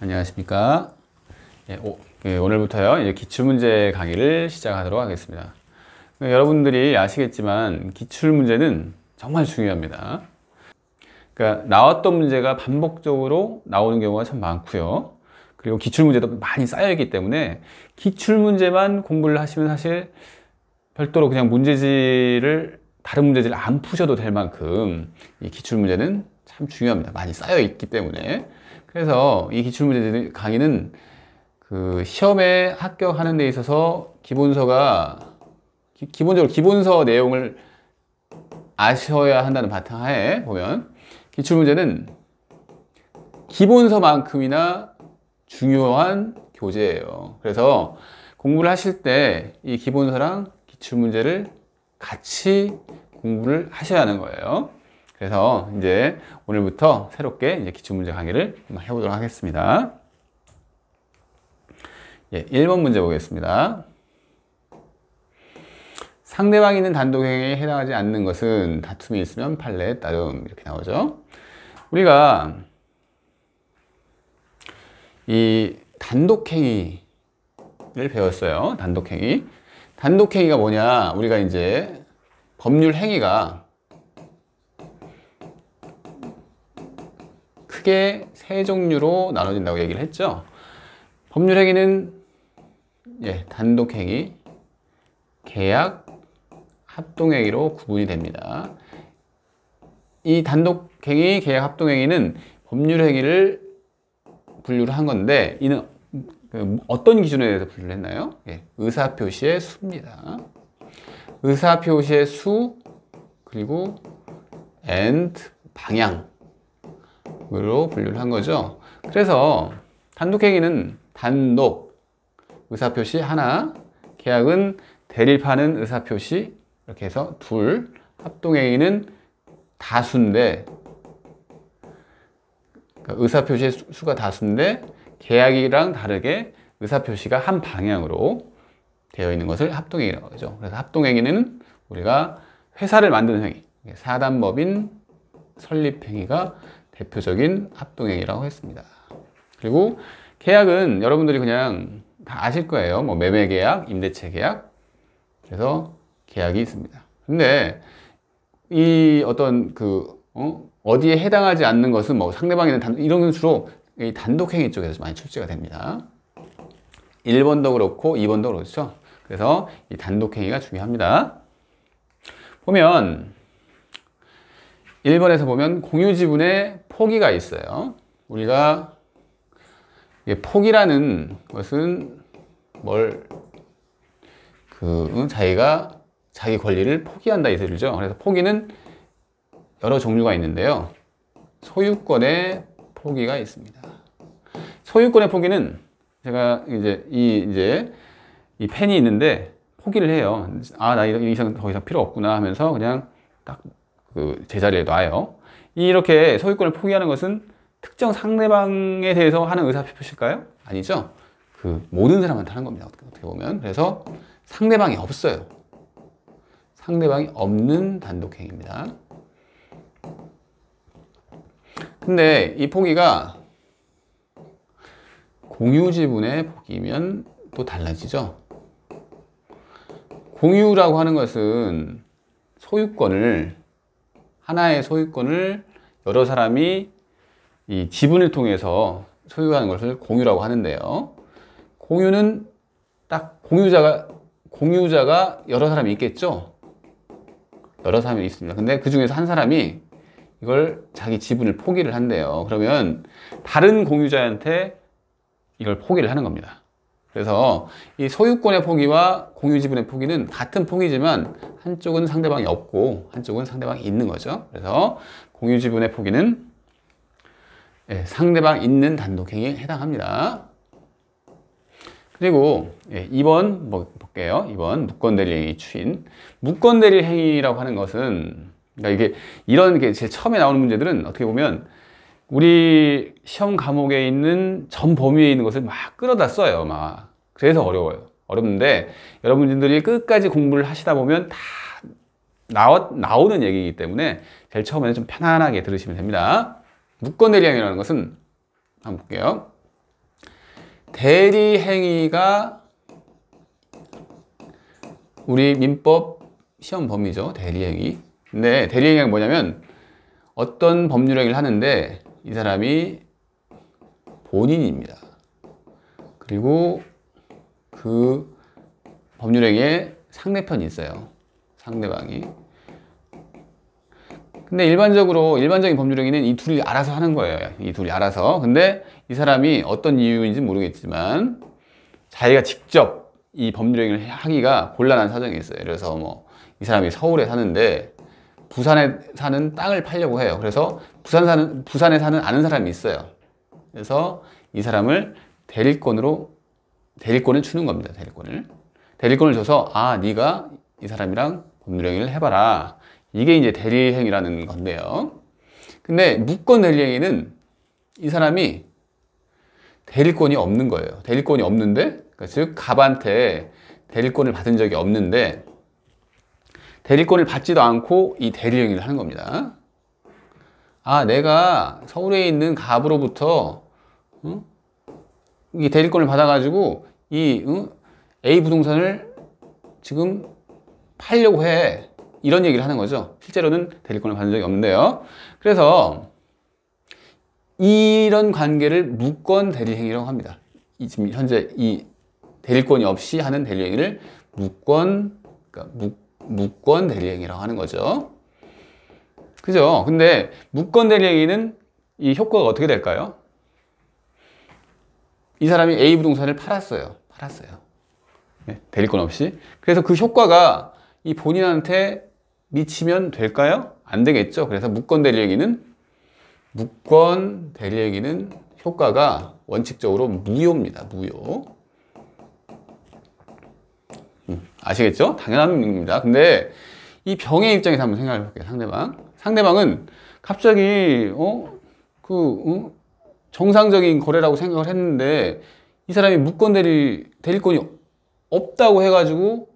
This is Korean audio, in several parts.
안녕하십니까. 오늘부터요, 이제 기출문제 강의를 시작하도록 하겠습니다. 여러분들이 아시겠지만, 기출문제는 정말 중요합니다. 그러니까, 나왔던 문제가 반복적으로 나오는 경우가 참 많고요. 그리고 기출문제도 많이 쌓여있기 때문에, 기출문제만 공부를 하시면 사실 별도로 그냥 다른 문제지를 안 푸셔도 될 만큼, 이 기출문제는 참 중요합니다. 많이 쌓여있기 때문에. 그래서 이 기출문제 강의는 그 시험에 합격하는 데 있어서 기본적으로 기본서 내용을 아셔야 한다는 바탕하에 보면 기출문제는 기본서만큼이나 중요한 교재예요. 그래서 공부를 하실 때 이 기본서랑 기출문제를 같이 공부를 하셔야 하는 거예요. 그래서 이제 오늘부터 새롭게 이제 기출문제 강의를 한번 해보도록 하겠습니다. 1번 문제 보겠습니다. 상대방이 있는 단독행위에 해당하지 않는 것은 다툼이 있으면 판례에 따름 이렇게 나오죠. 우리가 이 단독행위를 배웠어요. 단독행위가 뭐냐? 우리가 이제 법률 행위가 크게 세 종류로 나눠진다고 얘기를 했죠. 법률 행위는 단독행위, 계약, 합동행위로 구분이 됩니다. 이 단독행위, 계약, 합동행위는 법률 행위를 분류를 한 건데 이는 어떤 기준에 대해서 분류를 했나요? 의사표시의 수입니다. 의사표시의 수 그리고 and 방향 으로 분류를 한 거죠. 그래서 단독행위는 단독 의사표시 하나, 계약은 대립하는 의사표시 이렇게 해서 둘, 합동행위는 다수인데 그러니까 의사표시의 수가 다수인데 계약이랑 다르게 의사표시가 한 방향으로 되어 있는 것을 합동행위라고 하죠. 그래서 합동행위는 우리가 회사를 만드는 행위, 사단법인 설립행위가 대표적인 합동행위라고 했습니다. 그리고 계약은 여러분들이 그냥 다 아실 거예요. 뭐 매매계약, 임대차 계약. 그래서 계약이 있습니다. 근데 이 어떤 어디에 해당하지 않는 것은 뭐 상대방이는 이런 건 주로 이 단독행위 쪽에서 많이 출제가 됩니다. 1번도 그렇고 2번도 그렇죠. 그래서 이 단독행위가 중요합니다. 보면 1번에서 보면 공유지분의 포기가 있어요. 우리가 포기라는 것은 자기가 자기 권리를 포기한다 이 소리죠. 그래서 포기는 여러 종류가 있는데요. 소유권의 포기가 있습니다. 소유권의 포기는 제가 이 펜이 있는데 포기를 해요. 나 이상 더 이상 필요 없구나 하면서 그냥 딱 제자리에 놔요. 이렇게 소유권을 포기하는 것은 특정 상대방에 대해서 하는 의사표시일까요? 아니죠. 모든 사람한테 하는 겁니다. 어떻게 보면. 그래서 상대방이 없어요. 상대방이 없는 단독행위입니다. 근데 이 포기가 공유지분의 포기면 또 달라지죠. 공유라고 하는 것은 하나의 소유권을 여러 사람이 이 지분을 통해서 소유하는 것을 공유라고 하는데요. 공유는 딱 공유자가 여러 사람이 있겠죠? 여러 사람이 있습니다. 근데 그 중에서 한 사람이 이걸 자기 지분을 포기를 한대요. 그러면 다른 공유자한테 이걸 포기를 하는 겁니다. 그래서 이 소유권의 포기와 공유 지분의 포기는 같은 포기지만 한쪽은 상대방이 없고 한쪽은 상대방이 있는 거죠. 그래서 공유 지분의 포기는 상대방 있는 단독행위에 해당합니다. 그리고 2번 볼게요. 2번 무권대리 행위 추인. 무권대리 행위라고 하는 것은 그러니까 이런 게 제일 처음에 나오는 문제들은 어떻게 보면 우리 시험 과목에 있는 전 범위에 있는 것을 막 끌어다 써요. 그래서 어려워요. 어렵는데 여러분들이 끝까지 공부를 하시다 보면 다 나오는 얘기이기 때문에 제일 처음에는 좀 편안하게 들으시면 됩니다. 무권대리 행위라는 것은 한번 볼게요. 대리행위가 우리 민법 시험 범위죠. 대리행위. 근데 대리행위가 뭐냐면 어떤 법률행위를 하는데 이 사람이 본인입니다. 그리고 그 법률행위에 상대편이 있어요. 상대방이. 근데 일반적인 법률행위는 이 둘이 알아서 하는 거예요. 이 둘이 알아서. 근데 이 사람이 어떤 이유인지 모르겠지만 자기가 직접 이 법률행위를 하기가 곤란한 사정이 있어요. 그래서 뭐 이 사람이 서울에 사는데 부산에 사는 땅을 팔려고 해요. 그래서 부산에 사는 아는 사람이 있어요. 그래서 이 사람을 대리권을 주는 겁니다. 대리권을 줘서 네가 이 사람이랑 법률행위를 해봐라. 이게 이제 대리행위라는 건데요. 근데 무권 대리행위는 이 사람이 대리권이 없는 거예요. 대리권이 없는데, 그러니까 즉 갑한테 대리권을 받은 적이 없는데 대리권을 받지도 않고 이 대리행위를 하는 겁니다. 내가 서울에 있는 갑으로부터 이 대리권을 받아가지고 이 A 부동산을 지금 팔려고 해. 이런 얘기를 하는 거죠. 실제로는 대리권을 받은 적이 없는데요. 그래서 이런 관계를 무권 대리행위라고 합니다. 지금 현재 이 대리권이 없이 하는 대리행위를 무권 대리행위라고 하는 거죠. 그죠? 근데 무권 대리행위는 이 효과가 어떻게 될까요? 이 사람이 A 부동산을 팔았어요. 네, 대리권 없이. 그래서 그 효과가 이 본인한테 미치면 될까요? 안 되겠죠. 그래서 무권 대리행위는 효과가 원칙적으로 무효입니다. 무효. 아시겠죠? 당연한 겁니다. 근데 이 병의 입장에서 한번 생각해 볼게요. 상대방은 갑자기 정상적인 거래라고 생각을 했는데 이 사람이 무권 대리권이 없다고 해가지고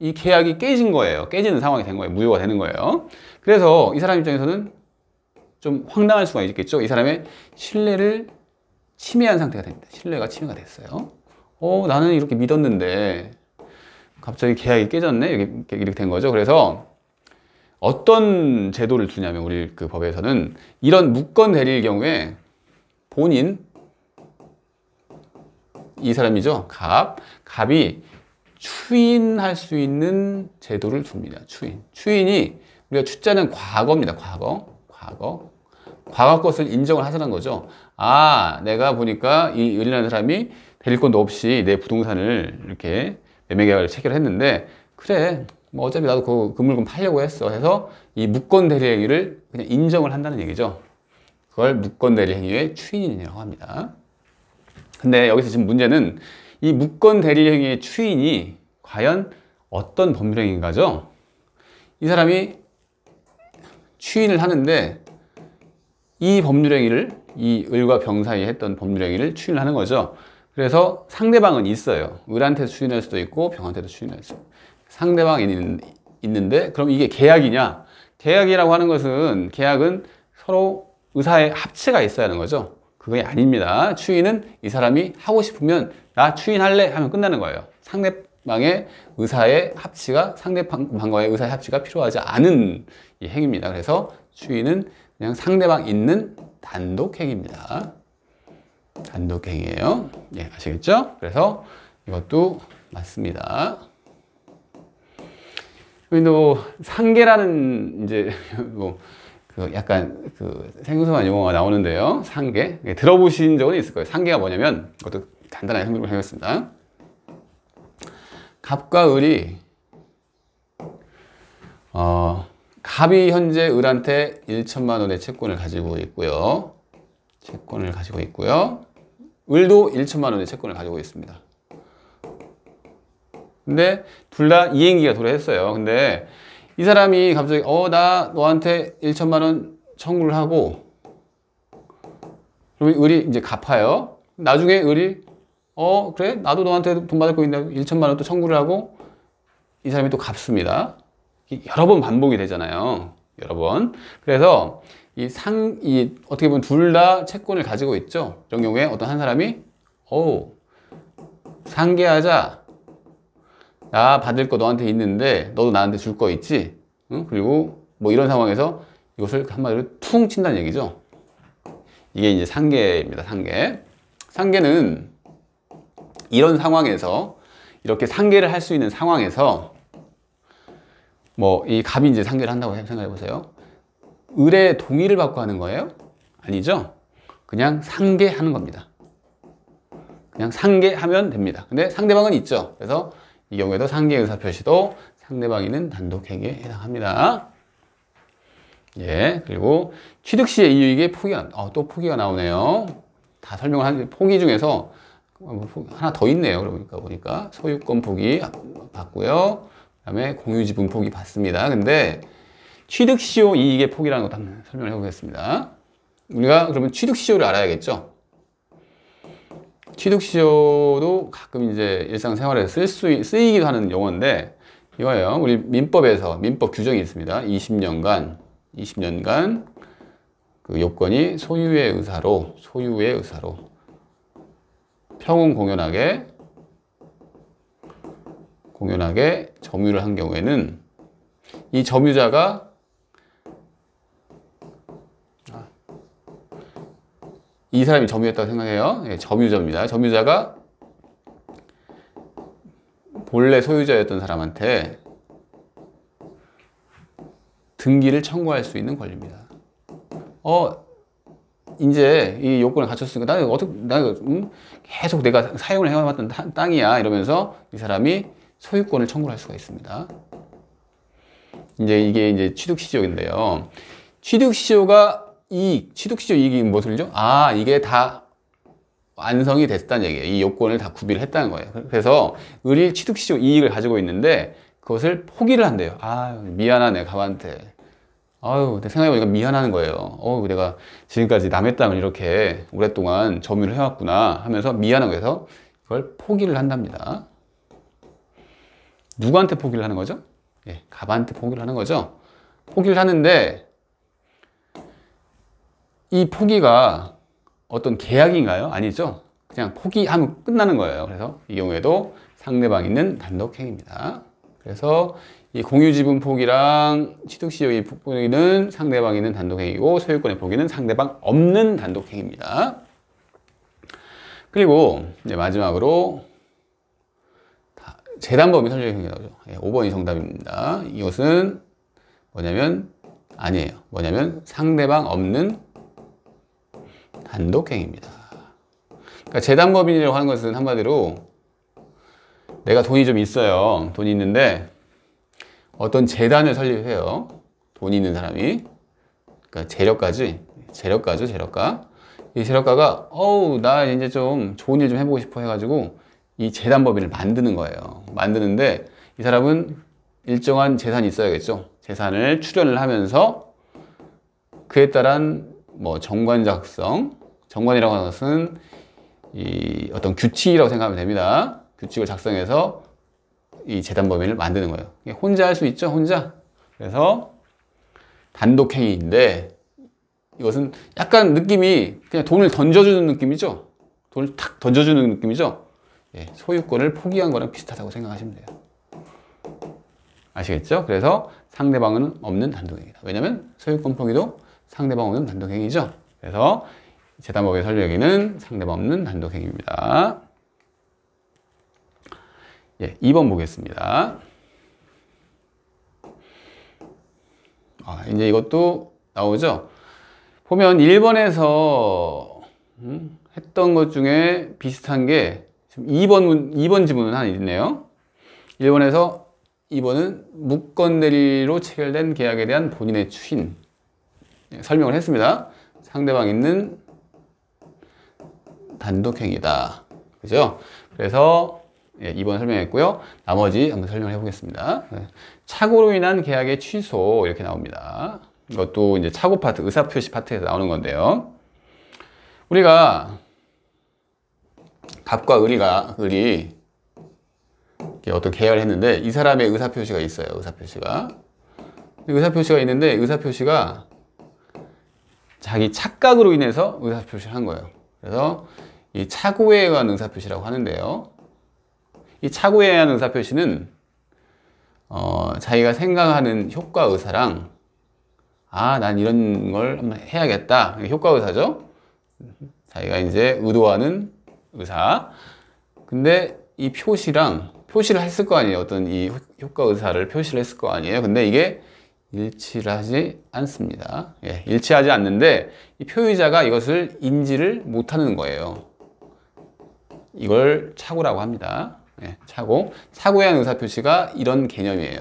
이 계약이 깨진 거예요. 깨지는 상황이 된 거예요. 무효가 되는 거예요. 그래서 이 사람 입장에서는 좀 황당할 수가 있겠죠. 이 사람의 신뢰를 침해한 상태가 됩니다. 신뢰가 침해가 됐어요. 나는 이렇게 믿었는데 갑자기 계약이 깨졌네. 이렇게 된 거죠. 그래서 어떤 제도를 두냐면 우리 그 법에서는 이런 무권 대리일 경우에 본인, 이 사람이죠. 갑이 추인할 수 있는 제도를 줍니다. 추인이 우리가 추자는 과거입니다. 과거 것을 인정을 하자는 거죠. 내가 보니까 이 을이라는 사람이 대리권도 없이 내 부동산을 이렇게 매매 계약을 체결했는데 그래 뭐 어차피 나도 그 물건 팔려고 했어 해서 이 무권 대리 행위를 그냥 인정을 한다는 얘기죠. 그걸 무권 대리 행위의 추인이라고 합니다. 근데 여기서 지금 문제는 이 무권 대리 행위의 추인이 과연 어떤 법률행위인가죠? 이 사람이 추인을 하는데 이 법률행위를 이 을과 병 사이에 했던 법률행위를 추인을 하는 거죠. 그래서 상대방은 있어요. 을한테도 추인할 수도 있고 병한테도 추인할 수 있고 상대방이 있는데 그럼 이게 계약이냐? 계약이라고 하는 것은 계약은 서로 의사의 합치가 있어야 하는 거죠. 그게 아닙니다. 추인은 이 사람이 하고 싶으면 나 추인할래 하면 끝나는 거예요. 상대방의 의사의 합치가 상대방과의 의사의 합치가 필요하지 않은 이 행위입니다. 그래서 추인은 그냥 상대방 있는 단독행위입니다. 단독행위예요. 예, 아시겠죠? 그래서 이것도 맞습니다. 또 상계라는 이제 약간 생소한 용어가 나오는데요. 상계 들어보신 적은 있을 거예요. 상계가 뭐냐면 이것도 간단하게 설명을 해보겠습니다. 갑과 을이 갑이 현재 을한테 1천만 원의 채권을 가지고 있고요. 을도 1천만 원의 채권을 가지고 있습니다. 근데 둘 다 이행기가 도래했어요. 근데 이 사람이 갑자기 나 너한테 1천만 원 청구를 하고 그러면 을이 이제 갚아요. 나중에 을이 그래 나도 너한테 돈 받을 거 있는데 1천만 원 또 청구를 하고 이 사람이 또 갚습니다. 여러 번 반복이 되잖아요. 여러 번. 그래서 어떻게 보면 둘 다 채권을 가지고 있죠. 이런 경우에 어떤 한 사람이 상계하자. 나 받을 거 너한테 있는데 너도 나한테 줄 거 있지? 응? 그리고 뭐 이런 상황에서 이것을 한마디로 퉁 친다는 얘기죠. 이게 이제 상계입니다. 상계. 상계는 이런 상황에서 이렇게 상계를 할 수 있는 상황에서 뭐 이 갑이 이제 상계를 한다고 생각해 보세요. 을의 동의를 받고 하는 거예요? 아니죠. 그냥 상계하는 겁니다. 그냥 상계하면 됩니다. 근데 상대방은 있죠. 그래서 이 경우에도 상계 의사표시도 상대방이 있는 단독행위에 해당합니다. 예, 그리고 취득 시의 이익의 포기가, 또 포기가 나오네요. 다 설명을 한 포기 중에서 하나 더 있네요. 그러니까 보니까 소유권 포기 받고요. 그 다음에 공유지분 포기 받습니다. 근데 취득 시효 이익의 포기라는 것도 한번 설명을 해보겠습니다. 우리가 그러면 취득 시효를 알아야겠죠. 취득 시효도 가끔 이제 일상생활에서 쓰이기도 하는 용어인데 이거예요. 우리 민법에서 민법 규정이 있습니다. 20년간 그 요건이 소유의 의사로 평온 공연하게 점유를 한 경우에는 이 점유자가 이 사람이 점유했다고 생각해요. 예, 점유자입니다. 점유자가 본래 소유자였던 사람한테 등기를 청구할 수 있는 권리입니다. 이제 이 요건을 갖췄으니까 계속 내가 사용을 해왔던 땅이야 이러면서 이 사람이 소유권을 청구할 수가 있습니다. 이게 이제 취득시효인데요. 취득시효 이익이 무엇이죠? 이게 다 완성이 됐다는 얘기예요. 이 요건을 다 구비를 했다는 거예요. 그래서 을이 취득시효 이익을 가지고 있는데 그것을 포기를 한대요. 미안하네, 갑한테. 내가 생각해보니까 미안한 거예요. 내가 지금까지 남의 땅을 이렇게 오랫동안 점유를 해왔구나 하면서 미안한 거여서 그걸 포기를 한답니다. 누구한테 포기를 하는 거죠? 예, 갑한테 포기를 하는 거죠. 포기를 하는데 이 포기가 어떤 계약인가요? 아니죠. 그냥 포기하면 끝나는 거예요. 그래서 이 경우에도 상대방 있는 단독행위입니다. 그래서 이 공유지분 포기랑 취득시효의 포기는 상대방 있는 단독행위고 소유권의 포기는 상대방 없는 단독행위입니다. 그리고 이제 마지막으로 재단법인 설정이 나오죠. 5번이 정답입니다. 이것은 뭐냐면 상대방 없는 단독행위입니다. 그러니까 재단법인이라고 하는 것은 한마디로 내가 돈이 좀 있어요. 돈이 있는데 어떤 재단을 설립해요. 돈이 있는 사람이. 그러니까 재력가죠. 이 재력가가 나 이제 좀 좋은 일 좀 해보고 싶어 해가지고 이 재단법인을 만드는 거예요. 만드는데 이 사람은 일정한 재산이 있어야겠죠. 재산을 출연을 하면서 그에 따른 정관 작성, 정관이라고 하는 것은 이 어떤 규칙이라고 생각하면 됩니다. 규칙을 작성해서 이 재단법인을 만드는 거예요. 혼자 할 수 있죠, 혼자. 그래서 단독행위인데 이것은 약간 느낌이 그냥 돈을 던져주는 느낌이죠. 돈을 탁 던져주는 느낌이죠. 예, 소유권을 포기한 거랑 비슷하다고 생각하시면 돼요. 아시겠죠? 그래서 상대방은 없는 단독행위다. 왜냐면 소유권 포기도 상대방 없는 단독행위죠. 그래서 재단법의 설명에는 상대방 없는 단독행위입니다. 예, 2번 보겠습니다. 이제 이것도 나오죠. 보면 1번에서 했던 것 중에 비슷한 게 2번 지문은 하나 있네요. 1번에서 2번은 무건대리로 체결된 계약에 대한 본인의 추인 설명을 했습니다. 상대방 있는 단독행위다. 그죠? 그래서 2번 설명했고요. 나머지 한번 설명해 보겠습니다. 착오로 인한 계약의 취소 이렇게 나옵니다. 이것도 이제 착오 파트, 의사표시 파트에서 나오는 건데요. 우리가 갑과 을이 어떤 계약을 했는데 이 사람의 의사표시가 있어요. 의사표시가 있는데 의사표시가 자기 착각으로 인해서 의사표시를 한 거예요. 그래서 이 착오에 의한 의사표시라고 하는데요. 이 착오에 의한 의사표시는 자기가 생각하는 효과 의사랑 난 이런 걸 한번 해야겠다. 효과 의사죠. 자기가 이제 의도하는 의사. 근데 이 표시를 했을 거 아니에요. 어떤 이 효과 의사를 표시를 했을 거 아니에요. 근데 이게 일치를 하지 않습니다. 예, 일치하지 않는데 이 표의자가 이것을 인지를 못하는 거예요. 이걸 착오라고 합니다. 예, 착오에 의한 의사표시가 이런 개념이에요.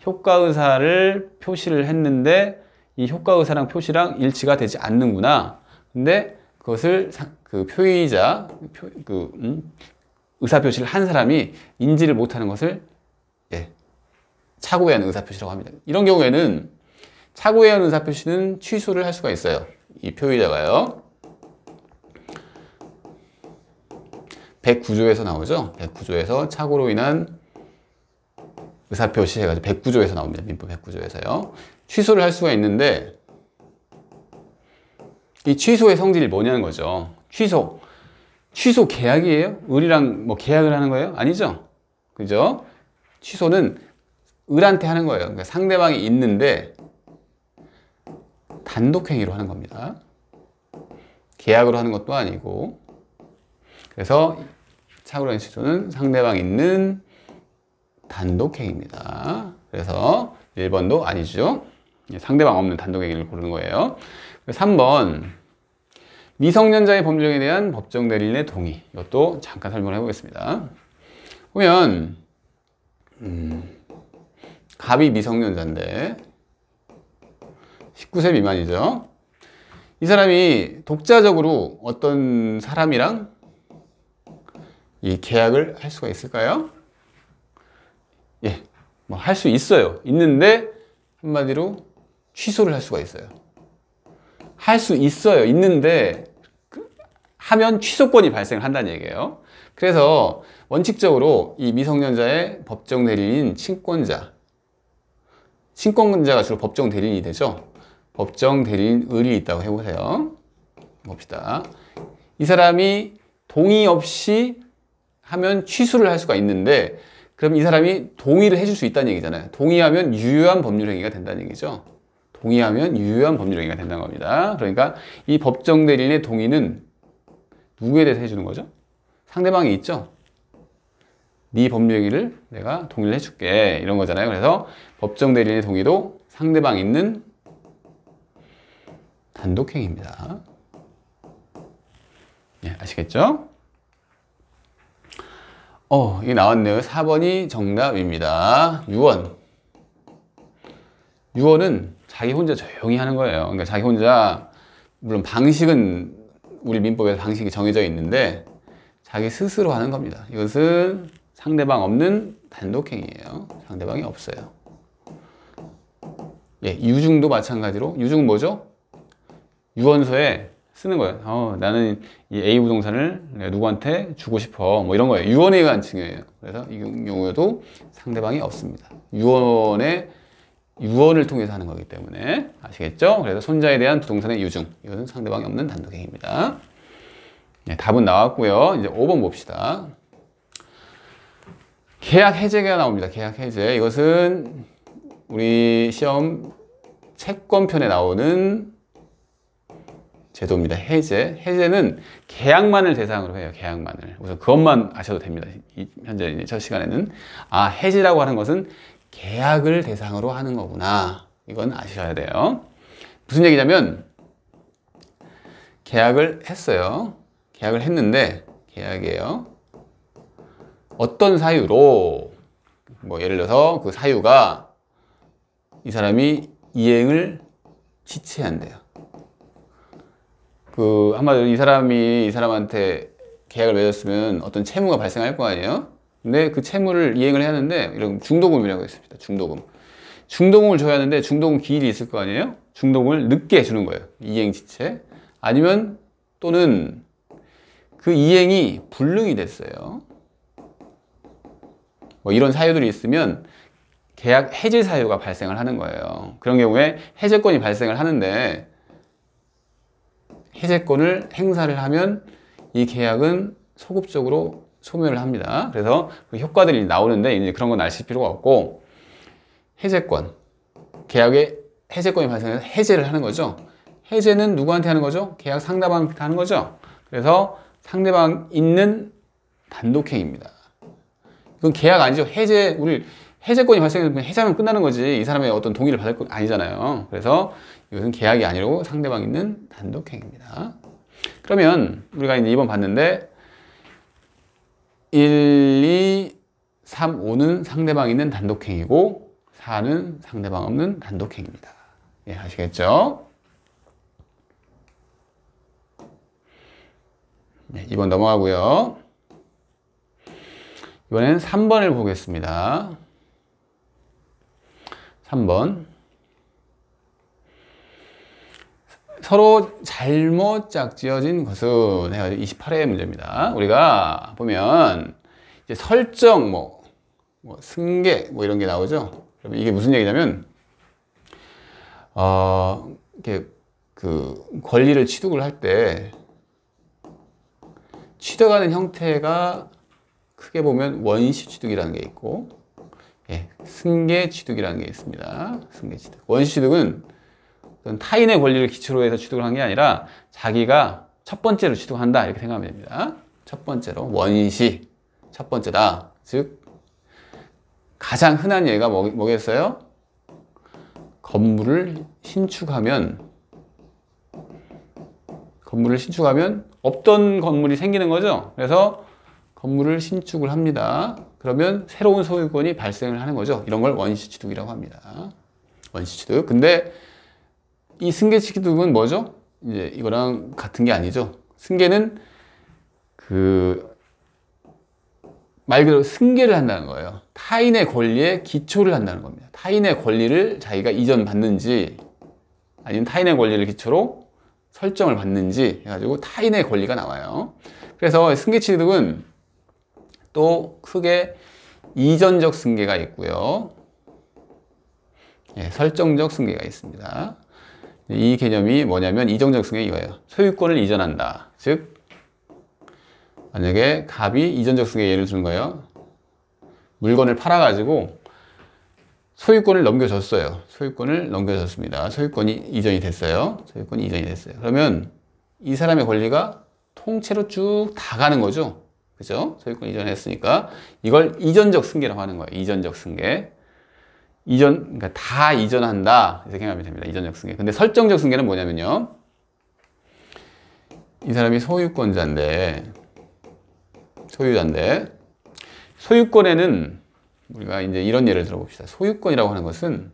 효과 의사를 표시를 했는데 이 효과 의사랑 표시랑 일치가 되지 않는구나. 근데 그것을 그 표의자, 의사표시를 한 사람이 인지를 못하는 것을 착오에 의한 의사표시라고 합니다. 이런 경우에는 착오에 의한 의사표시는 취소를 할 수가 있어요. 이 표의자가요. 109조에서 나오죠. 109조에서 착오로 인한 의사표시 해가지고 109조에서 나옵니다. 민법 109조에서요. 취소를 할 수가 있는데 이 취소의 성질이 뭐냐는 거죠. 취소 계약이에요? 을이랑 뭐 계약을 하는 거예요? 아니죠. 그죠? 취소는 을한테 하는 거예요. 그러니까 상대방이 있는데 단독행위로 하는 겁니다. 계약으로 하는 것도 아니고. 그래서 착오로 한 취소는 상대방 있는 단독행위입니다. 그래서 1번도 아니죠. 상대방 없는 단독행위를 고르는 거예요. 3번 미성년자의 법률행위에 대한 법정 대리인의 동의. 이것도 잠깐 설명을 해보겠습니다. 보면 갑이 미성년자인데 19세 미만이죠. 이 사람이 독자적으로 어떤 사람이랑 이 계약을 할 수가 있을까요? 예, 뭐 할 수 있어요. 있는데 한마디로 취소를 할 수가 있어요. 할 수 있어요. 있는데 하면 취소권이 발생을 한다는 얘기예요. 그래서 원칙적으로 이 미성년자의 법정 대리인 친권자가 주로 법정 대리인이 되죠. 법정 대리인 을이 있다고 해보세요. 봅시다. 이 사람이 동의 없이 하면 취소를 할 수가 있는데 그럼 이 사람이 동의를 해줄 수 있다는 얘기잖아요. 동의하면 유효한 법률행위가 된다는 얘기죠. 동의하면 유효한 법률행위가 된다는 겁니다. 그러니까 이 법정 대리인의 동의는 누구에 대해서 해주는 거죠? 상대방이 있죠. 네 법률행위를 내가 동의를 해줄게 이런 거잖아요. 그래서 법정 대리인의 동의도 상대방 있는 단독행위입니다. 네, 아시겠죠? 이게 나왔네요. 4번이 정답입니다. 유언은 자기 혼자 조용히 하는 거예요. 그러니까 자기 혼자, 물론 방식은 우리 민법에서 방식이 정해져 있는데 자기 스스로 하는 겁니다. 이것은 상대방 없는 단독행위예요. 상대방이 없어요. 예, 유증도 마찬가지로. 유증은 뭐죠? 유언서에 쓰는 거예요. 나는 이 A 부동산을 내가 누구한테 주고 싶어. 뭐 이런 거예요. 유언에 의한 증여예요. 그래서 이 경우에도 상대방이 없습니다. 유언을 통해서 하는 거기 때문에 아시겠죠? 그래서 손자에 대한 부동산의 유증. 이것은 상대방이 없는 단독행위입니다. 네, 답은 나왔고요. 이제 5번 봅시다. 계약 해제가 나옵니다. 계약 해제. 이것은 우리 시험 채권편에 나오는 제도입니다. 해제는 계약만을 대상으로 해요. 계약만을. 우선 그것만 아셔도 됩니다. 현재 첫 시간에는 해지라고 하는 것은 계약을 대상으로 하는 거구나. 이건 아셔야 돼요. 무슨 얘기냐면 계약을 했어요. 계약을 했는데 계약이에요. 어떤 사유로 뭐 예를 들어서 그 사유가 이 사람이 이행을 지체한대요. 한마디로 이 사람한테 계약을 맺었으면 어떤 채무가 발생할 거 아니에요? 근데 그 채무를 이행을 해야 하는데 이런 중도금이라고 했습니다. 중도금을 줘야 하는데 중도금 기일이 있을 거 아니에요? 중도금을 늦게 주는 거예요. 이행 지체. 아니면 또는 그 이행이 불능이 됐어요. 뭐 이런 사유들이 있으면 계약 해지 사유가 발생을 하는 거예요. 그런 경우에 해제권이 발생을 하는데 해제권을 행사를 하면 이 계약은 소급적으로 소멸을 합니다. 그래서 그 효과들이 나오는데 이제 그런 건 아실 필요가 없고, 해제권, 계약에 해제권이 발생해서 해제를 하는 거죠. 해제는 누구한테 하는 거죠? 계약 상대방한테 하는 거죠. 그래서 상대방 있는 단독행위입니다. 이건 계약 아니죠. 우리 해제권이 발생해서 그냥 해제하면 끝나는 거지. 이 사람의 어떤 동의를 받을 거 아니잖아요. 그래서 이것은 계약이 아니고 상대방 있는 단독행위입니다. 그러면 우리가 이제 2번 봤는데 1, 2, 3, 5는 상대방 있는 단독행위고 4는 상대방 없는 단독행위입니다. 예, 아시겠죠? 네, 2번 넘어가고요. 이번에는 3번을 보겠습니다. 3번. 서로 잘못 짝지어진 것은 해가지고 28회 문제입니다. 우리가 보면 이제 설정, 승계, 이런 게 나오죠. 그러면 이게 무슨 얘기냐면, 이렇게 그 권리를 취득을 할 때 취득하는 형태가 크게 보면 원시 취득이라는 게 있고, 예, 승계 취득이라는 게 있습니다. 승계 취득. 원시 취득은 타인의 권리를 기초로 해서 취득을 한 게 아니라 자기가 첫 번째로 취득한다 이렇게 생각하면 됩니다. 첫 번째로 원시 첫 번째다. 즉 가장 흔한 예가 뭐겠어요? 건물을 신축하면 없던 건물이 생기는 거죠. 그래서 건물을 신축을 합니다. 그러면 새로운 소유권이 발생을 하는 거죠. 이런 걸 원시 취득이라고 합니다. 원시 취득. 근데 이 승계 취득은 뭐죠? 이제 이거랑 같은 게 아니죠. 승계는 말 그대로 승계를 한다는 거예요. 타인의 권리에 기초를 한다는 겁니다. 타인의 권리를 자기가 이전받는지 아니면 타인의 권리를 기초로 설정을 받는지 해가지고 타인의 권리가 나와요. 그래서 승계 취득은 또 크게 이전적 승계가 있고요. 예, 설정적 승계가 있습니다. 이 개념이 뭐냐면 이전적 승계 이거예요. 소유권을 이전한다. 즉 만약에 갑이 이전적 승계 예를 드는 거예요. 물건을 팔아가지고 소유권을 넘겨줬어요. 소유권을 넘겨줬습니다. 소유권이 이전이 됐어요. 그러면 이 사람의 권리가 통째로 쭉 다 가는 거죠. 그죠? 소유권 이전했으니까 이걸 이전적 승계라고 하는 거예요. 이전적 승계. 그러니까 다 이전한다 이렇게 생각하면 됩니다. 이전적 승계. 근데 설정적 승계는 뭐냐면요. 이 사람이 소유자인데 소유권에는 우리가 이제 이런 예를 들어봅시다. 소유권이라고 하는 것은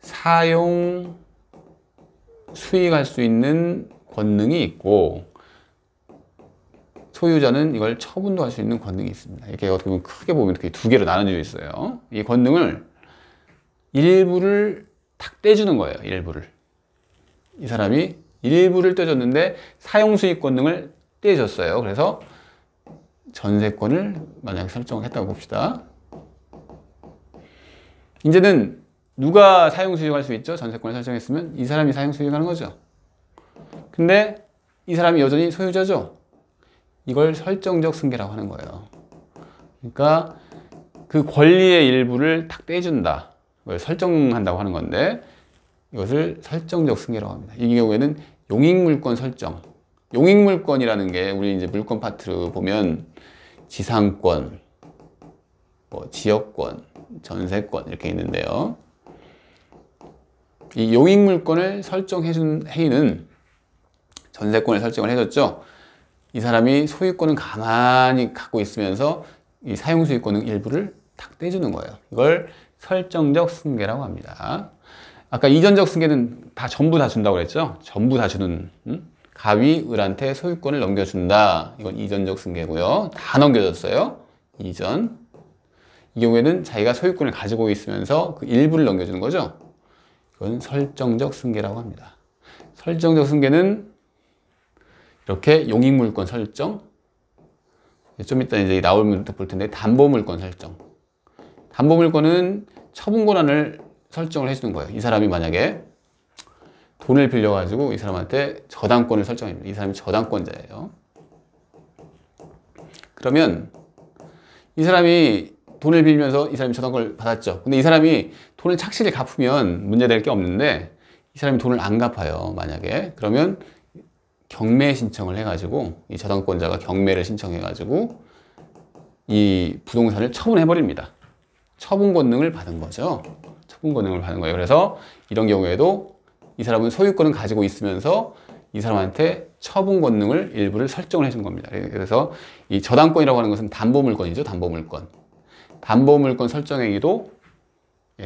사용 수익할 수 있는 권능이 있고 소유자는 이걸 처분도 할 수 있는 권능이 있습니다. 이렇게 어떻게 보면 크게 보면 이렇게 두 개로 나눠져 있어요. 이 권능을 일부를 탁 떼주는 거예요. 일부를. 이 사람이 일부를 떼줬는데 사용 수익 권능을 떼줬어요. 그래서 전세권을 만약에 설정을 했다고 봅시다. 이제는 누가 사용 수익할 수 있죠? 전세권을 설정했으면 이 사람이 사용 수익하는 거죠. 근데 이 사람이 여전히 소유자죠. 이걸 설정적 승계라고 하는 거예요. 그러니까 그 권리의 일부를 탁 떼준다. 이걸 설정한다고 하는 건데 이것을 설정적 승계라고 합니다. 이 경우에는 용익물권 설정. 용익물권이라는 게 우리 이제 물권 파트로 보면 지상권, 지역권, 전세권 이렇게 있는데요. 이 용익물권을 설정해준 행위는 전세권을 설정을 해줬죠. 이 사람이 소유권은 가만히 갖고 있으면서 이 사용수익권은 일부를 탁 떼주는 거예요. 이걸 설정적 승계라고 합니다. 아까 이전적 승계는 전부 다 준다고 그랬죠. 전부 다 주는 갑이 을한테 소유권을 넘겨준다. 이건 이전적 승계고요. 다 넘겨줬어요. 이전. 이 경우에는 자기가 소유권을 가지고 있으면서 그 일부를 넘겨주는 거죠. 이건 설정적 승계라고 합니다. 설정적 승계는 이렇게 용익물권 설정, 좀 이따 이제 나오면 볼 텐데 담보물권 설정. 담보물권은 처분 권한을 설정을 해주는 거예요. 이 사람이 만약에 돈을 빌려가지고 이 사람한테 저당권을 설정합니다. 이 사람이 저당권자예요. 그러면 이 사람이 돈을 빌면서 이 사람이 저당권을 받았죠. 근데 이 사람이 돈을 착실히 갚으면 문제될 게 없는데 이 사람이 돈을 안 갚아요. 만약에. 그러면 경매 신청을 해가지고 이 저당권자가 경매를 신청해가지고 이 부동산을 처분해버립니다. 처분 권능을 받은 거죠. 처분 권능을 받은 거예요. 그래서 이런 경우에도 이 사람은 소유권은 가지고 있으면서 이 사람한테 처분 권능을 일부를 설정을 해준 겁니다. 그래서 이 저당권이라고 하는 것은 담보물권이죠. 담보물권. 담보물권 설정행위도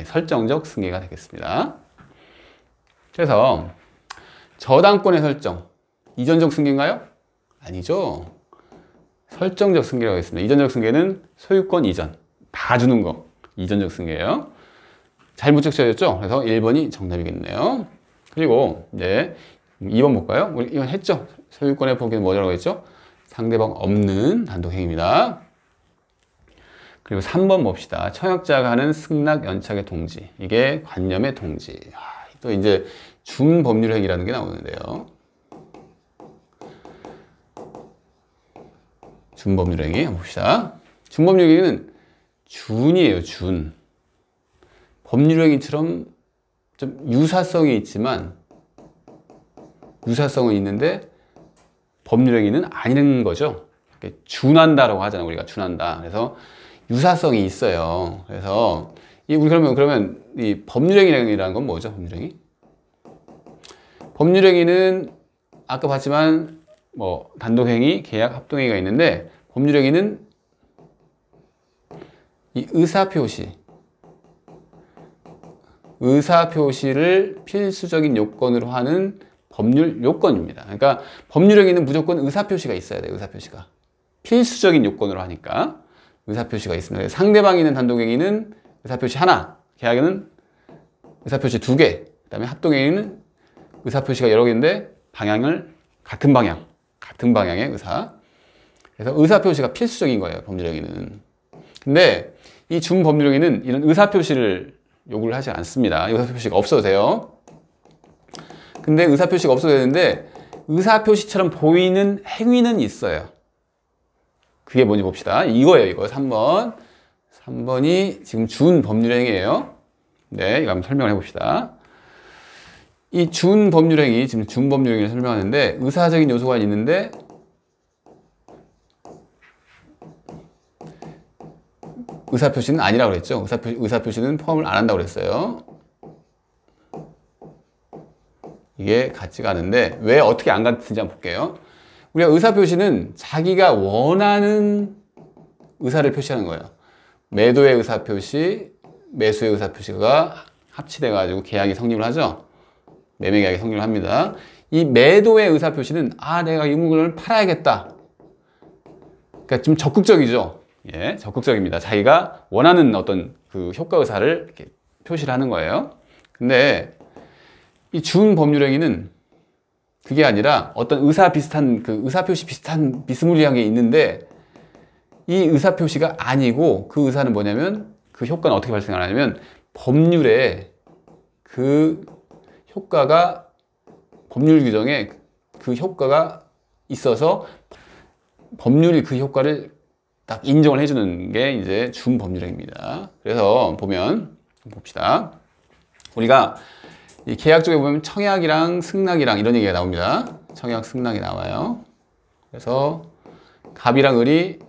설정적 승계가 되겠습니다. 그래서 저당권의 설정, 이전적 승계인가요? 아니죠. 설정적 승계라고 했습니다. 이전적 승계는 소유권 이전, 다 주는 거. 이전적 승계예요. 잘못 적셔졌죠? 그래서 1번이 정답이겠네요. 그리고 이제 2번 볼까요? 우리 이건 했죠? 소유권의 포기는 뭐라고 했죠? 상대방 없는 단독행위입니다. 그리고 3번 봅시다. 청약자가 하는 승낙 연착의 동지. 이게 관념의 동지. 또 이제 준법률행위라는 게 나오는데요. 준법률행위 봅시다. 준법률행위는 준이에요. 준. 법률행위처럼 좀 유사성이 있지만 유사성은 있는데 법률행위는 아닌 거죠. 준한다라고 하잖아요. 우리가 준한다. 그래서 유사성이 있어요. 그래서 우리 그러면 이 법률행위라는 건 뭐죠? 법률행위? 법률행위는 아까 봤지만 뭐 단독행위, 계약, 합동행위가 있는데 법률행위는 이 의사표시를 필수적인 요건으로 하는 법률 요건입니다. 그러니까 법률행위는 무조건 의사표시가 있어야 돼요. 의사표시가 필수적인 요건으로 하니까 의사표시가 있습니다. 상대방이 있는 단독행위는 의사표시 하나, 계약에는 의사표시 2개, 그 다음에 합동행위는 의사표시가 여러 개인데 방향을 같은 방향의 의사. 그래서 의사표시가 필수적인 거예요. 법률행위는. 근데 이 준법률행위는 이런 의사표시를 요구를 하지 않습니다. 의사표시가 없어도 돼요. 근데 의사표시가 없어도 되는데 의사표시처럼 보이는 행위는 있어요. 그게 뭔지 봅시다. 이거예요. 이거 3번. 3번이 지금 준법률행위예요. 네, 이거 한번 설명을 해봅시다. 이 준법률행위, 지금 준법률행위를 설명하는데 의사적인 요소가 있는데 의사표시는 아니라고 그랬죠. 의사표시는 포함을 안 한다고 그랬어요. 이게 같지가 않은데 왜 어떻게 안 같은지 한번 볼게요. 우리가 의사표시는 자기가 원하는 의사를 표시하는 거예요. 매도의 의사표시, 매수의 의사표시가 합치돼 가지고 계약이 성립을 하죠. 매매 계약이 성립을 합니다. 이 매도의 의사표시는 내가 이 물건을 팔아야겠다. 그러니까 좀 적극적이죠. 예, 적극적입니다. 자기가 원하는 어떤 그 효과 의사를 이렇게 표시를 하는 거예요. 근데 이 준법률행위는 그게 아니라 어떤 의사표시 비슷한 비스무리한 게 있는데 이 의사표시가 아니고 그 의사는 뭐냐면 그 효과는 어떻게 발생하냐면 법률에 그 효과가 법률 규정에 그 효과가 있어서 법률이 그 효과를 딱 인정을 해주는 게 이제 준법률행위입니다. 그래서 봅시다. 우리가 이 계약 쪽에 보면 청약이랑 승낙이랑 이런 얘기가 나옵니다. 청약, 승낙이 나와요. 그래서 갑이랑 을이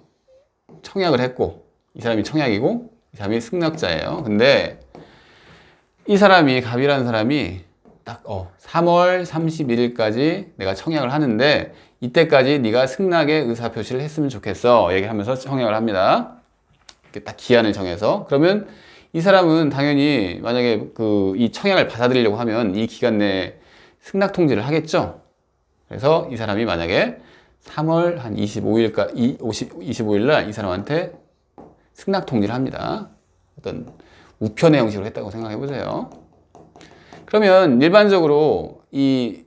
청약을 했고 이 사람이 청약이고 이 사람이 승낙자예요. 근데 이 사람이 갑이라는 사람이 딱 3월 31일까지 내가 청약을 하는데 이때까지 네가 승낙의 의사표시를 했으면 좋겠어 얘기하면서 청약을 합니다. 이렇게 딱 기한을 정해서. 그러면 이 사람은 당연히 만약에 이 청약을 받아들이려고 하면 이 기간 내에 승낙 통지를 하겠죠. 그래서 이 사람이 만약에 3월 한 25일 날 이 사람한테 승낙 통지를 합니다. 어떤 우편의 형식으로 했다고 생각해 보세요. 그러면 일반적으로 이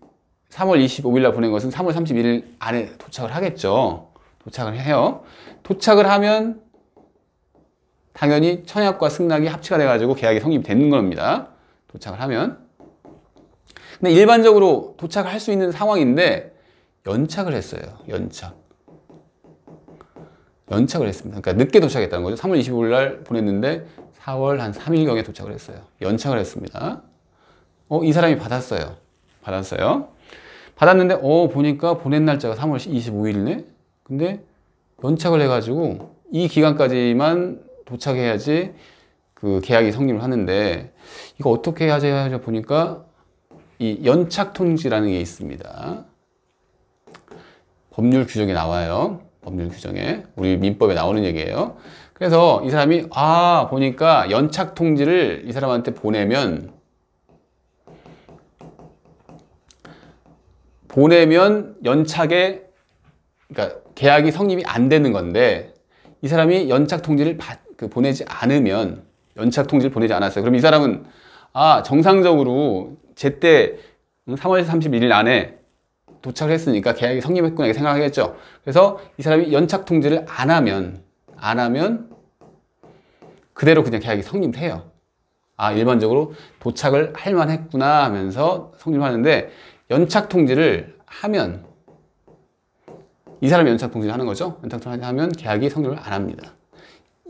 3월 25일 날 보낸 것은 3월 31일 안에 도착을 하겠죠. 도착을 해요. 도착을 하면 당연히 청약과 승낙이 합치가 돼가지고 계약이 성립이 되는 겁니다. 도착을 하면. 근데 일반적으로 도착을 할 수 있는 상황인데 연착을 했어요. 연착. 연착을 했습니다. 그러니까 늦게 도착했다는 거죠. 3월 25일 날 보냈는데 4월 한 3일경에 도착을 했어요. 연착을 했습니다. 이 사람이 받았어요. 받았는데 보니까 보낸 날짜가 3월 25일이네. 근데 연착을 해가지고 이 기간까지만 도착해야지 그 계약이 성립을 하는데, 이거 어떻게 해야 보니까 이 연착 통지라는 게 있습니다. 법률 규정에 나와요. 법률 규정에, 우리 민법에 나오는 얘기예요. 그래서 이 사람이 보니까 연착 통지를 이 사람한테 보내면 연착에, 그러니까 계약이 성립이 안 되는 건데, 이 사람이 연착 통지를 보내지 않으면, 연착 통지를 보내지 않았어요. 그럼 이 사람은 정상적으로 제때 3월 31일 안에 도착을 했으니까 계약이 성립했구나 이렇게 생각하겠죠. 그래서 이 사람이 연착 통지를 안 하면 그대로 그냥 계약이 성립해요. 일반적으로 도착을 할 만했구나 하면서 성립하는데, 연착 통지를 하면, 이 사람이 연착 통지를 하는 거죠. 연착 통지를 하면 계약이 성립을 안 합니다.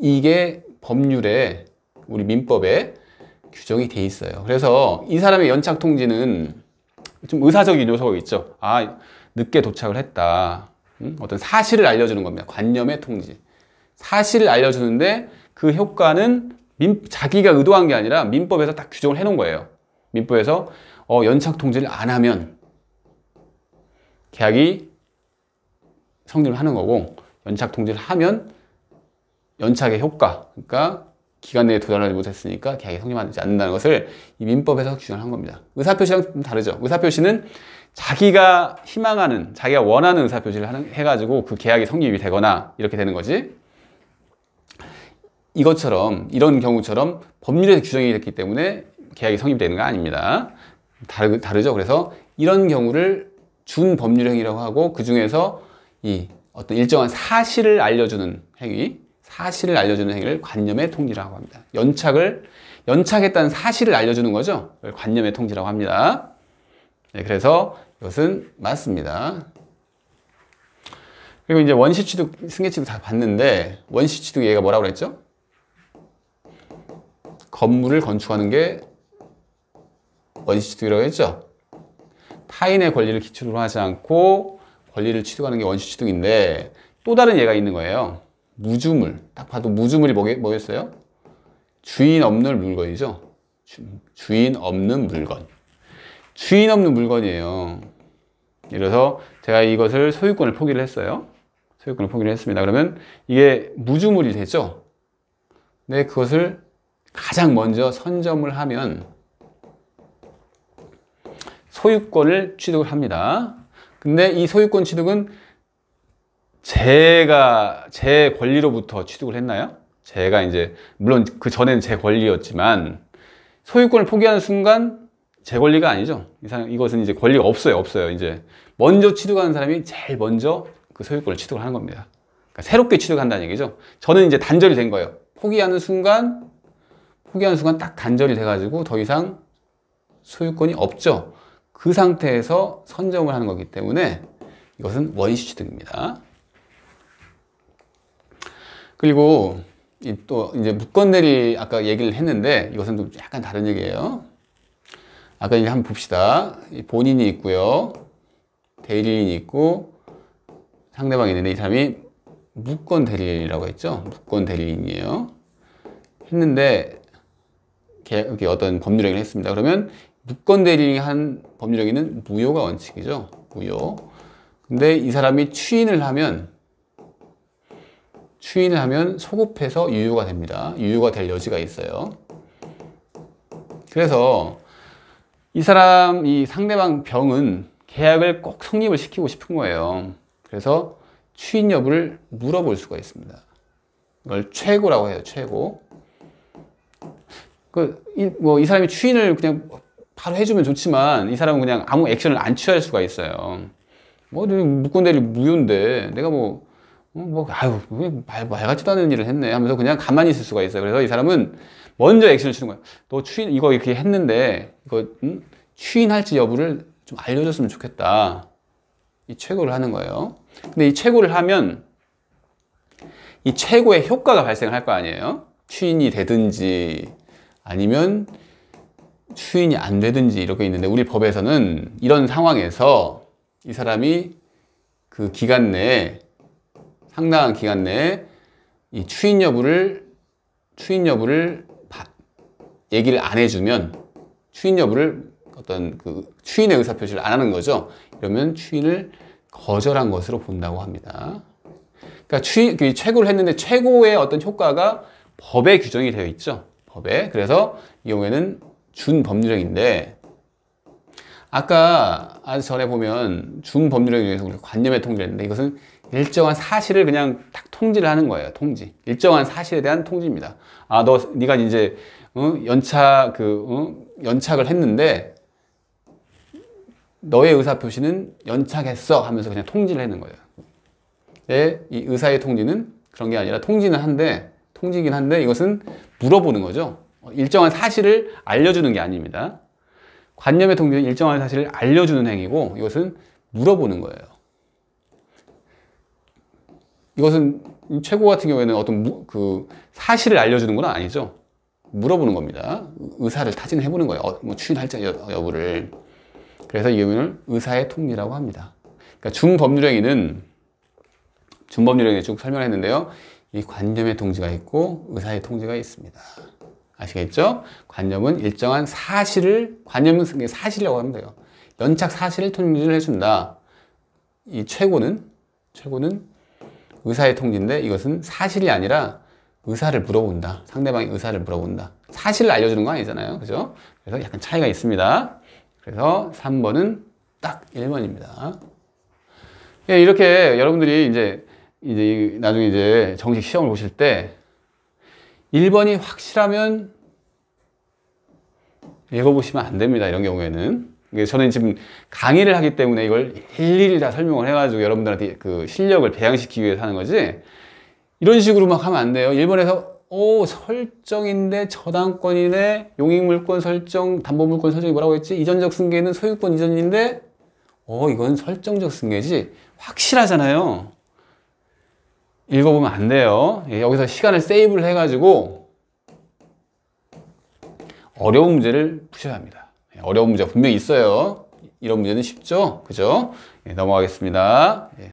이게 법률에, 우리 민법에 규정이 돼 있어요. 그래서 이 사람의 연착 통지는 좀 의사적인 요소가 있죠. 늦게 도착을 했다. 어떤 사실을 알려주는 겁니다. 관념의 통지. 사실을 알려주는데 그 효과는 자기가 의도한 게 아니라 민법에서 딱 규정을 해놓은 거예요. 민법에서 연착 통지를 안 하면 계약이 성립을 하는 거고, 연착 통지를 하면 연착의 효과, 그러니까 기간 내에 도달하지 못했으니까 계약이 성립하지 않는다는 것을 이 민법에서 규정한 겁니다. 의사표시랑 좀 다르죠. 의사표시는 자기가 희망하는, 자기가 원하는 의사표시를 해가지고 그 계약이 성립이 되거나 이렇게 되는 거지, 이런 경우처럼 법률에서 규정이 됐기 때문에 계약이 성립되는 거 아닙니다. 다르죠. 그래서 이런 경우를 준법률행위라고 하고, 그 중에서 이 어떤 일정한 사실을 알려주는 행위를 관념의 통지라고 합니다. 연착했다는 사실을 알려주는 거죠. 그걸 관념의 통지라고 합니다. 네, 그래서 이것은 맞습니다. 그리고 이제 원시취득, 승계취득 다 봤는데, 원시취득 얘가 뭐라고 그랬죠? 건물을 건축하는 게 원시취득이라고 했죠. 타인의 권리를 기초로 하지 않고 권리를 취득하는 게 원시취득인데, 또 다른 예가 있는 거예요. 무주물. 딱 봐도 무주물이 뭐였어요? 주인 없는 물건이죠. 주인 없는 물건. 주인 없는 물건이에요. 예를 들어서 제가 이것을 소유권을 포기를 했어요. 소유권을 포기를 했습니다. 그러면 이게 무주물이 되죠. 근데 그것을 가장 먼저 선점을 하면 소유권을 취득을 합니다. 근데 이 소유권 취득은 제 권리로부터 취득을 했나요? 제가 이제, 물론 그 전에는 제 권리였지만, 소유권을 포기하는 순간 제 권리가 아니죠. 이것은 이제 권리가 없어요. 이제 먼저 취득하는 사람이 제일 먼저 그 소유권을 취득을 하는 겁니다. 그러니까 새롭게 취득한다는 얘기죠. 저는 이제 단절이 된 거예요. 포기하는 순간 딱 단절이 돼가지고 더 이상 소유권이 없죠. 그 상태에서 선점을 하는 거기 때문에 이것은 원시취득입니다. 그리고 또 이제 무권대리 아까 얘기를 했는데, 이것은 좀 약간 다른 얘기예요. 아까 이제 한번 봅시다. 본인이 있고요, 대리인이 있고 상대방이 있는데, 이 사람이 무권대리인이라고 했죠. 무권대리인이에요. 했는데 이렇게 어떤 법률행위를 했습니다. 그러면 무권대리인이 한 법률행위는 무효가 원칙이죠. 무효. 근데 이 사람이 추인을 하면 소급해서 유효가 됩니다. 유효가 될 여지가 있어요. 그래서 이 상대방 병은 계약을 꼭 성립을 시키고 싶은 거예요. 그래서 추인 여부를 물어볼 수가 있습니다. 이걸 최고라고 해요. 최고. 이 사람이 추인을 그냥 바로 해주면 좋지만, 이 사람은 그냥 아무 액션을 안 취할 수가 있어요. 무권대리 무효인데 내가 말 같지도 않은 일을 했네 하면서 그냥 가만히 있을 수가 있어요. 그래서 이 사람은 먼저 액션을 취는 거예요. 너 추인, 이거 이렇게 했는데, 추인할지 여부를 좀 알려줬으면 좋겠다. 이 최고를 하는 거예요. 근데 이 최고를 하면 이 최고의 효과가 발생할 거 아니에요. 추인이 되든지 아니면 추인이 안 되든지 이렇게 있는데, 우리 법에서는 이런 상황에서 이 사람이 그 기간 내에, 상당한 기간 내에 이 추인 여부를 얘기를 안 해주면, 추인 여부를 어떤 그 추인의 의사표시를 안 하는 거죠. 이러면 추인을 거절한 것으로 본다고 합니다. 그러니까 그 최고를 했는데 최고의 어떤 효과가 법에 규정이 되어 있죠. 법에. 그래서 이 경우에는 준법률행위인데, 아까 아주 전에 보면 준법률행위 중에서 우리가 관념의 통지를 했는데, 이것은 일정한 사실을 그냥 딱 통지를 하는 거예요. 통지. 일정한 사실에 대한 통지입니다. 아, 네가 이제 연착을 했는데 너의 의사표시는 연착했어 하면서 그냥 통지를 하는 거예요. 이 의사의 통지는 그런 게 아니라 통지긴 한데 이것은 물어보는 거죠. 일정한 사실을 알려주는 게 아닙니다. 관념의 통지는 일정한 사실을 알려주는 행위고, 이것은 물어보는 거예요. 이것은 최고 같은 경우에는 어떤 그 사실을 알려주는 건 아니죠. 물어보는 겁니다. 의사를 타진해보는 거예요. 뭐 추인할지 여부를. 그래서 이 경우는 의사의 통지라고 합니다. 그러니까 준법률행위는 쭉 설명했는데요. 이 관념의 통지가 있고 의사의 통지가 있습니다. 아시겠죠? 관념은 일정한 관념은 사실이라고 하면 돼요. 연착 사실을 통지를 해준다. 이 최고는 의사의 통지인데, 이것은 사실이 아니라 의사를 물어본다. 상대방의 의사를 물어본다. 사실을 알려주는 거 아니잖아요. 그죠? 그래서 약간 차이가 있습니다. 그래서 3번은 딱 1번입니다. 예, 이렇게 여러분들이 이제 나중에 이제 정식 시험을 보실 때 1번이 확실하면 읽어보시면 안 됩니다. 이런 경우에는. 저는 지금 강의를 하기 때문에 이걸 일일이 다 설명을 해가지고 여러분들한테 그 실력을 배양시키기 위해서 하는 거지, 이런 식으로 막 하면 안 돼요. 1번에서 설정인데 저당권이네, 용익물권 설정, 담보물권 설정이 뭐라고 했지? 이전적 승계는 소유권 이전인데 이건 설정적 승계지. 확실하잖아요. 읽어보면 안 돼요. 여기서 시간을 세이브를 해가지고 어려운 문제를 푸셔야 합니다. 어려운 문제가 분명히 있어요. 이런 문제는 쉽죠? 그죠? 넘어가겠습니다.